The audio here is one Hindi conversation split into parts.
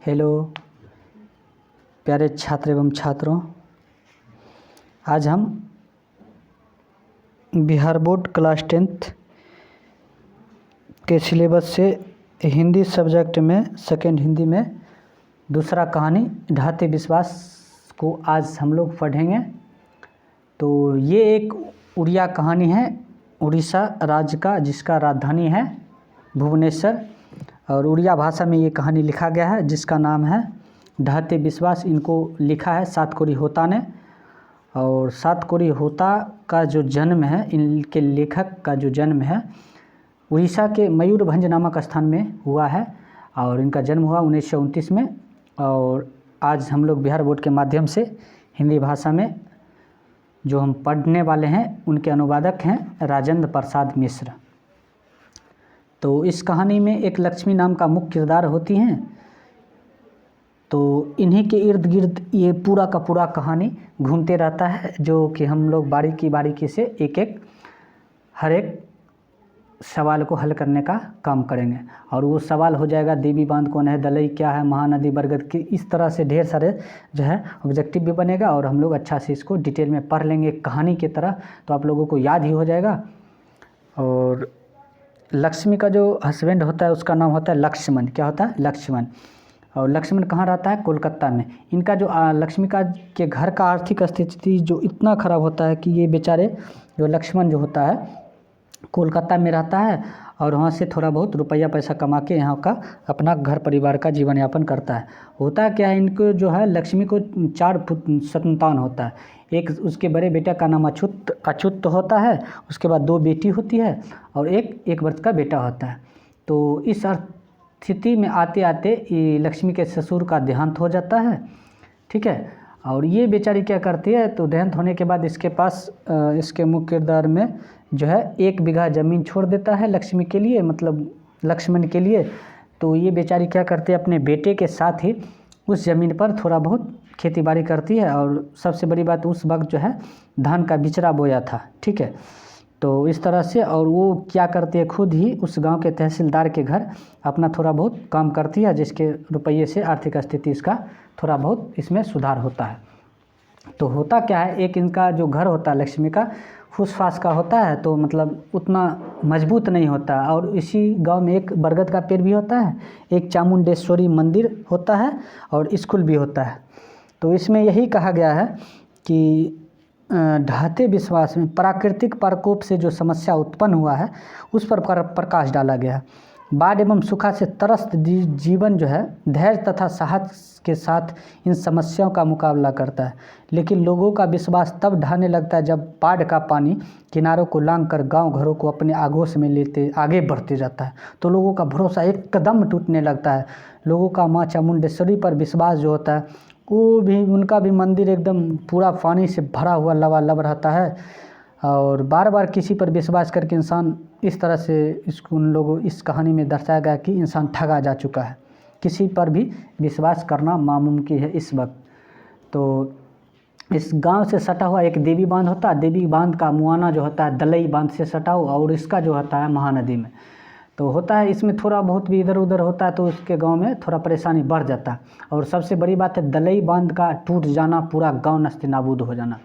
हेलो प्यारे छात्र एवं छात्रों, आज हम बिहार बोर्ड क्लास 10th के सिलेबस से हिंदी सब्जेक्ट में सेकेंड हिंदी में दूसरा कहानी ढाते विश्वास को आज हम लोग पढ़ेंगे। तो ये एक उड़िया कहानी है, उड़ीसा राज्य का, जिसका राजधानी है भुवनेश्वर, और उड़िया भाषा में ये कहानी लिखा गया है, जिसका नाम है ढाते विश्वास। इनको लिखा है सातकोरी होता ने। और सातकोरी होता का जो जन्म है, इनके लेखक का जो जन्म है उड़ीसा के मयूरभंज नामक स्थान में हुआ है, और इनका जन्म हुआ 1929 में। और आज हम लोग बिहार बोर्ड के माध्यम से हिंदी भाषा में जो हम पढ़ने वाले हैं, उनके अनुवादक हैं राजेंद्र प्रसाद मिश्र। तो इस कहानी में एक लक्ष्मी नाम का मुख्य किरदार होती हैं। तो इन्हीं के इर्द गिर्द ये पूरा का पूरा कहानी घूमते रहता है, जो कि हम लोग बारीकी से एक हर एक सवाल को हल करने का काम करेंगे। और वो सवाल हो जाएगा देवी बांध कौन है, दलई क्या है, महानदी बरगद की, इस तरह से ढेर सारे जो है ऑब्जेक्टिव भी बनेगा, और हम लोग अच्छा से इसको डिटेल में पढ़ लेंगे कहानी की तरह, तो आप लोगों को याद ही हो जाएगा। और लक्ष्मी का जो हस्बैंड होता है उसका नाम होता है लक्ष्मण। क्या होता है? लक्ष्मण। और लक्ष्मण कहाँ रहता है? कोलकाता में। इनका जो लक्ष्मी का के घर का आर्थिक स्थिति जो इतना ख़राब होता है कि ये बेचारे जो लक्ष्मण जो होता है कोलकाता में रहता है, और वहाँ से थोड़ा बहुत रुपया पैसा कमा के यहाँ का अपना घर परिवार का जीवन यापन करता है। होता क्या है, इनको जो है लक्ष्मी को 4 संतान होता है। एक उसके बड़े बेटा का नाम अच्युत होता है, उसके बाद 2 बेटी होती है, और एक वर्ष का बेटा होता है। तो इस स्थिति में आते आते ये लक्ष्मी के ससुर का देहांत हो जाता है, ठीक है। और ये बेचारी क्या करती है, तो देहांत होने के बाद इसके पास इसके मुख्य किरदार में जो है 1 बीघा ज़मीन छोड़ देता है लक्ष्मी के लिए, मतलब लक्ष्मण के लिए। तो ये बेचारी क्या करती है, अपने बेटे के साथ ही उस ज़मीन पर थोड़ा बहुत खेती बाड़ी करती है। और सबसे बड़ी बात, उस वक्त जो है धान का बिचड़ा बोया था, ठीक है। तो इस तरह से, और वो क्या करती है, खुद ही उस गांव के तहसीलदार के घर अपना थोड़ा बहुत काम करती है, जिसके रुपये से आर्थिक स्थिति इसका थोड़ा बहुत इसमें सुधार होता है। तो होता क्या है, एक इनका जो घर होता है लक्ष्मी का फूस-फास का होता है, तो मतलब उतना मजबूत नहीं होता। और इसी गांव में एक बरगद का पेड़ भी होता है, एक चामुंडेश्वरी मंदिर होता है, और स्कूल भी होता है। तो इसमें यही कहा गया है कि ढाते विश्वास में प्राकृतिक प्रकोप से जो समस्या उत्पन्न हुआ है उस पर प्रकाश डाला गया है। बाढ़ एवं सूखा से त्रस्त जीवन जो है धैर्य तथा साहस के साथ इन समस्याओं का मुकाबला करता है, लेकिन लोगों का विश्वास तब ढहने लगता है जब बाढ़ का पानी किनारों को लांघकर गांव घरों को अपने आगोश में लेते आगे बढ़ते जाता है। तो लोगों का भरोसा एकदम टूटने लगता है। लोगों का माँ चामुंडेश्वरी पर विश्वास जो होता है, वो भी, उनका भी मंदिर एकदम पूरा पानी से भरा हुआ लबालब रहता है। और बार बार किसी पर विश्वास करके इंसान इस तरह से इस कहानी में दर्शाया गया कि इंसान ठगा जा चुका है, किसी पर भी विश्वास करना नामुमकिन है इस वक्त। तो इस गांव से सटा हुआ एक देवी बांध होता है, देवी बांध का मुआना जो होता है दलई बांध से सटा हुआ, और इसका जो होता है महानदी में। तो होता है इसमें थोड़ा बहुत भी इधर उधर होता है, तो उसके गांव में थोड़ा परेशानी बढ़ जाता है। और सबसे बड़ी बात है दलई बांध का टूट जाना, पूरा गांव नस्ते नाबूद हो जाना।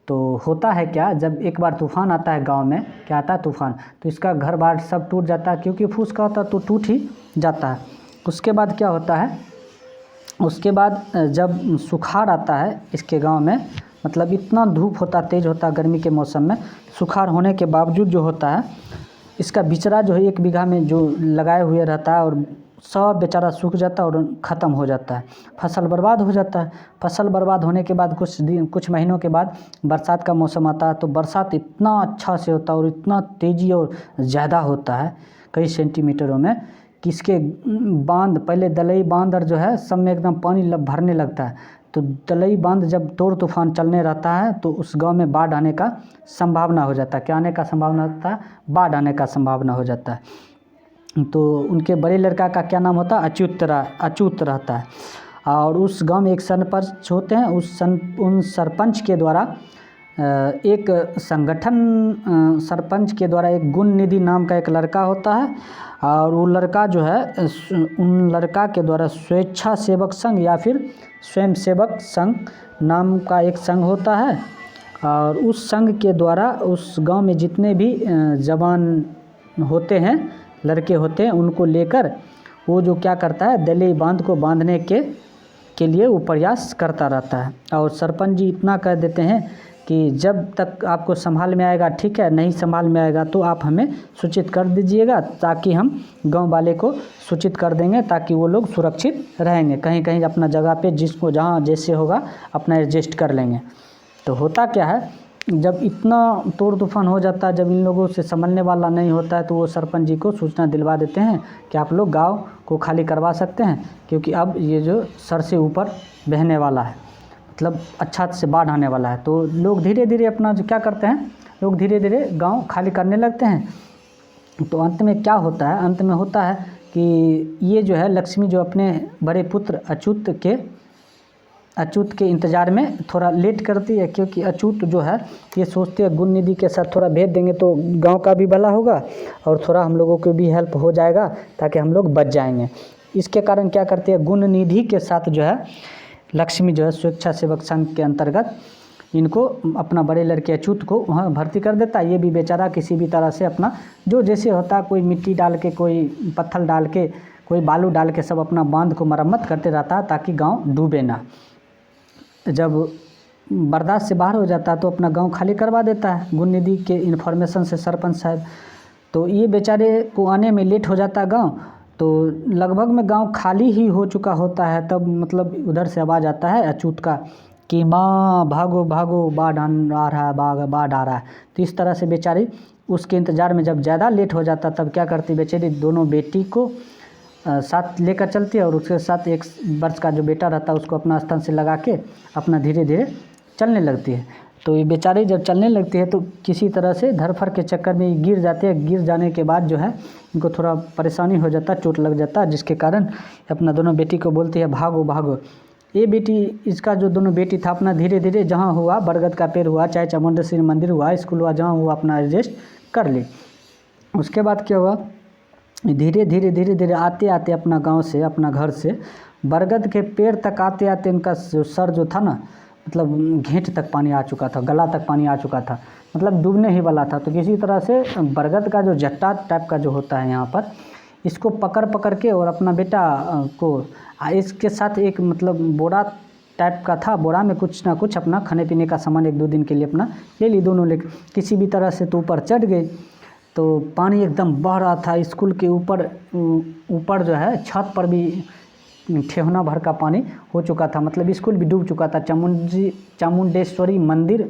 तो होता है क्या, जब एक बार तूफ़ान आता है गांव में, क्या आता है तूफ़ान, तो इसका घर बार सब टूट जाता है, क्योंकि फूस का होता है तो टूट ही जाता है। उसके बाद क्या होता है, उसके बाद जब सुखाड़ आता है इसके गांव में, मतलब इतना धूप होता, तेज़ होता गर्मी के मौसम में, सुखाड़ होने के बावजूद जो होता है इसका बिचड़ा जो है 1 बीघा में जो लगाए हुए रहता है, और सब बेचारा सूख जाता है और ख़त्म हो जाता है, फसल बर्बाद हो जाता है। फसल बर्बाद होने के बाद कुछ महीनों के बाद बरसात का मौसम आता है, तो बरसात इतना अच्छा से होता है और इतना तेज़ी और ज़्यादा होता है कई सेंटीमीटरों में, कि इसके बांध, पहले दलई बांध और जो है सब में एकदम पानी भरने लगता है। तो दलई बांध जब तोड़ तूफान चलने रहता है, तो उस गांव में बाढ़ आने का संभावना हो जाता है। क्या आने का संभावना होता है? बाढ़ आने का संभावना हो जाता है। तो उनके बड़े लड़का का क्या नाम होता है? अच्युत रहता है। और उस गांव में एक सरपंच होते हैं, उन सरपंच के द्वारा एक संगठन सरपंच के द्वारा एक गुण निधि नाम का एक लड़का होता है, और वो लड़का जो है उन लड़का के द्वारा स्वेच्छा सेवक संघ या फिर स्वयं सेवक संघ नाम का एक संघ होता है, और उस संघ के द्वारा उस गांव में जितने भी जवान होते हैं, लड़के होते हैं, उनको लेकर वो जो क्या करता है, दलई बांध को बांधने के लिए वो प्रयास करता रहता है। और सरपंच जी इतना कह देते हैं कि जब तक आपको संभाल में आएगा ठीक है, नहीं संभाल में आएगा तो आप हमें सूचित कर दीजिएगा, ताकि हम गांव वाले को सूचित कर देंगे, ताकि वो लोग सुरक्षित रहेंगे, कहीं कहीं अपना जगह पे जिसको जहां जैसे होगा अपना एडजस्ट कर लेंगे। तो होता क्या है, जब इतना तोड़ तूफान हो जाता है, जब इन लोगों से संभलने वाला नहीं होता है, तो वो सरपंच जी को सूचना दिलवा देते हैं कि आप लोग गांव को खाली करवा सकते हैं, क्योंकि अब ये जो सर से ऊपर बहने वाला है, मतलब अच्छा से बाढ़ आने वाला है। तो लोग धीरे धीरे अपना जो क्या करते हैं, लोग धीरे धीरे गांव खाली करने लगते हैं। तो अंत में क्या होता है, अंत में होता है कि ये जो है लक्ष्मी जो अपने बड़े पुत्र अच्युत के इंतज़ार में थोड़ा लेट करती है, क्योंकि अच्युत जो है ये सोचते हैं गुण निधि के साथ थोड़ा भेज देंगे तो गांव का भी भला होगा और थोड़ा हम लोगों को भी हेल्प हो जाएगा, ताकि हम लोग बच जाएंगे। इसके कारण क्या करती है, गुण निधि के साथ जो है लक्ष्मी जो है स्वेच्छा सेवक संघ के अंतर्गत इनको अपना बड़े लड़के अच्युत को वहाँ भर्ती कर देता है। ये भी बेचारा किसी भी तरह से अपना जो जैसे होता है, कोई मिट्टी डाल के, कोई पत्थर डाल के, कोई बालू डाल के सब अपना बांध को मरम्मत करते रहता है, ताकि गाँव डूबे ना। जब बर्दाश्त से बाहर हो जाता है तो अपना गांव खाली करवा देता है गुण निधि के इन्फॉर्मेशन से सरपंच साहब। तो ये बेचारे को आने में लेट हो जाता है गांव, तो लगभग में गांव खाली ही हो चुका होता है। तब मतलब उधर से आवाज़ आता है अच्युत का कि माँ भागो भागो, बाढ़ आ रहा है, बाढ़ आ रहा है। तो इस तरह से बेचारी उसके इंतज़ार में जब ज़्यादा लेट हो जाता, तब क्या करती बेचारी, दोनों बेटी को साथ लेकर चलती है, और उसके साथ 1 वर्ष का जो बेटा रहता है उसको अपना स्तन से लगा के अपना धीरे धीरे चलने लगती है। तो ये बेचारी जब चलने लगती है तो किसी तरह से धरफर के चक्कर में गिर जाते हैं। गिर जाने के बाद जो है इनको थोड़ा परेशानी हो जाता है, चोट लग जाता है, जिसके कारण अपना दोनों बेटी को बोलती है भागो भागो। ये बेटी, इसका जो दोनों बेटी था, अपना धीरे धीरे जहाँ हुआ, बरगद का पेड़ हुआ, चाहे चामुंडेश्वरी मंदिर हुआ, स्कूल हुआ, जहाँ हुआ अपना एडजस्ट कर ली। उसके बाद क्या हुआ, धीरे धीरे आते आते अपना गांव से, अपना घर से बरगद के पेड़ तक आते आते इनका जो सर जो था ना, मतलब घेंट तक पानी आ चुका था, गला तक पानी आ चुका था, मतलब डूबने ही वाला था। तो किसी तरह से बरगद का जो जट्टा टाइप का जो होता है यहाँ पर, इसको पकड़ के और अपना बेटा को इसके साथ एक मतलब बोरा टाइप का था, बोरा में कुछ ना कुछ अपना खाने पीने का सामान 1-2 दिन के लिए अपना ले ली दोनों, लेकर किसी भी तरह से तो ऊपर चढ़ गए। तो पानी एकदम बह रहा था, स्कूल के ऊपर जो है छत पर भी ठेहुना भर का पानी हो चुका था, मतलब स्कूल भी डूब चुका था। चामुंडेश्वरी मंदिर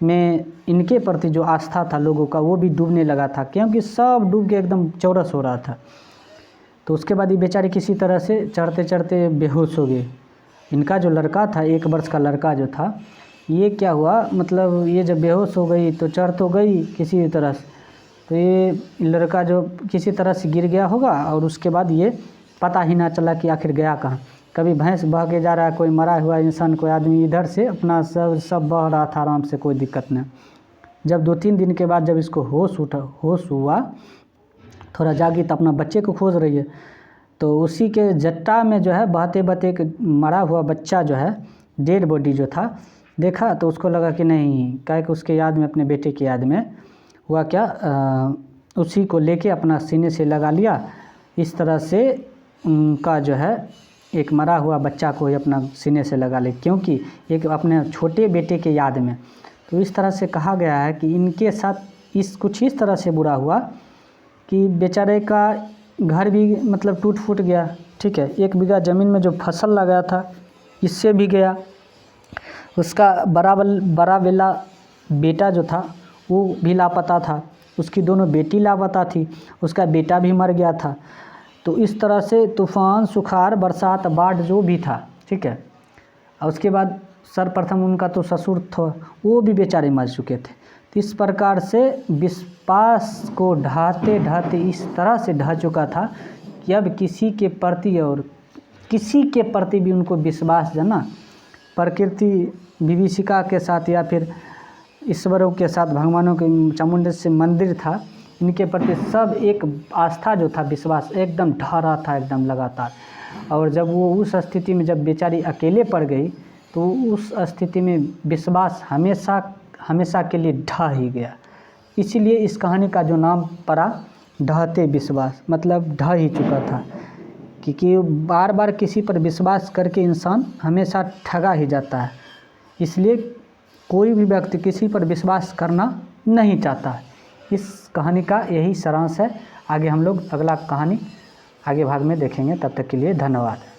में इनके प्रति जो आस्था था लोगों का, वो भी डूबने लगा था, क्योंकि सब डूब के एकदम चौरस हो रहा था। तो उसके बाद ये बेचारे किसी तरह से चढ़ते चढ़ते बेहोश हो गए। इनका जो लड़का था, 1 वर्ष का लड़का जो था, ये क्या हुआ, मतलब ये जब बेहोश हो गई तो चढ़ तो गई किसी भी तरह से, तो ये लड़का जो किसी तरह से गिर गया होगा, और उसके बाद ये पता ही ना चला कि आखिर गया कहाँ। कभी भैंस बह के जा रहा है, कोई मरा हुआ इंसान, कोई आदमी इधर से अपना सब बह रहा था आराम से, कोई दिक्कत नहीं। जब 2-3 दिन के बाद जब इसको होश हुआ, थोड़ा जागी तो अपना बच्चे को खोज रही है। तो उसी के जट्टा में जो है बहते बहते एक मरा हुआ बच्चा जो है, डेड बॉडी जो था, देखा तो उसको लगा कि नहीं, क्या कि उसके याद में, अपने बेटे की याद में हुआ क्या, उसी को लेके अपना सीने से लगा लिया। इस तरह से उनका जो है एक मरा हुआ बच्चा को ही अपना सीने से लगा ले, क्योंकि एक अपने छोटे बेटे के याद में। तो इस तरह से कहा गया है कि इनके साथ कुछ इस तरह से बुरा हुआ कि बेचारे का घर भी मतलब टूट फूट गया, ठीक है। 1 बीघा ज़मीन में जो फसल लगाया था, इससे भी गया। उसका बड़ा वाला बेटा जो था वो भी लापता था, उसकी दोनों बेटी लापता थी, उसका बेटा भी मर गया था। तो इस तरह से तूफ़ान, सुखाड़, बरसात, बाढ़ जो भी था, ठीक है। और उसके बाद सर्वप्रथम उनका तो ससुर था, वो भी बेचारे मर चुके थे। तो इस प्रकार से विश्वास को ढाते ढाते इस तरह से ढह चुका था कि अब किसी के प्रति और किसी के प्रति भी उनको विश्वास जना, प्रकृति विभीषिका के साथ या फिर ईश्वरों के साथ, भगवानों के, चामुंडेश्वरी मंदिर था, इनके प्रति सब एक आस्था जो था, विश्वास एकदम ढह रहा था एकदम लगातार। और जब वो उस स्थिति में जब बेचारी अकेले पड़ गई तो उस स्थिति में विश्वास हमेशा हमेशा के लिए ढह ही गया। इसीलिए इस कहानी का जो नाम पड़ा ढहते विश्वास, मतलब ढह ही चुका था, क्योंकि बार बार किसी पर विश्वास करके इंसान हमेशा ठगा ही जाता है। इसलिए कोई भी व्यक्ति किसी पर विश्वास करना नहीं चाहता है। इस कहानी का यही सारांश है। आगे हम लोग अगला कहानी आगे भाग में देखेंगे। तब तक के लिए धन्यवाद।